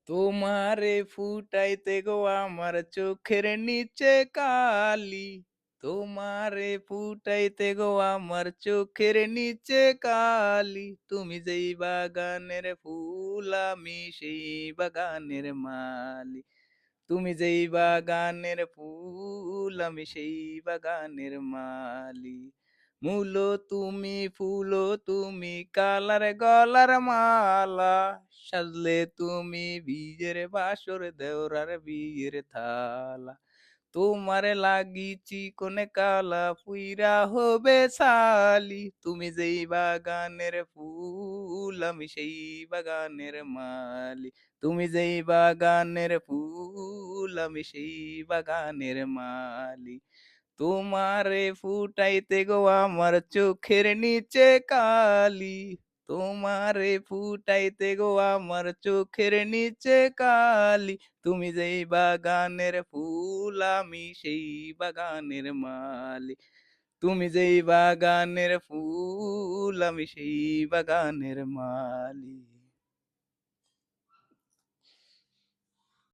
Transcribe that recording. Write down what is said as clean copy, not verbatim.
তোমারে ফুটাইতে গো আমার চোখের নিচে কালি, তোমারে ফুটাইতে গো আমার চোখের নিচে কালি, তুমি যেই বাগানের ফুল আমি সেই বাগানের মালি, তুমি যেই বাগানের ফুল আমি সেই বাগানের মালি। মূলো তুমি, ফুলো তুমি, কালার গলার মালা, সাজলে তুমি বিয়ের বাসর দেওরার বিয়ের থালা। তোমারে লাগিছি কোনে কালা পুইরা হবে সালি, তুমি যেই বাগানের ফুল আমি সেই বাগানের মালি, তুমি যেই বাগানের ফুল আমি সেই বাগানের মালি। তোমারে ফুটাইতে গো আমার চোখের নিচে কালি, তোমারে ফুটাইতে গো আমার চোখের নিচে কালি, তুমি যেই বাগানের ফুল আমি সেই বাগানের মালি, তুমি যেই বাগানের ফুল আমি সেই বাগানের মালি।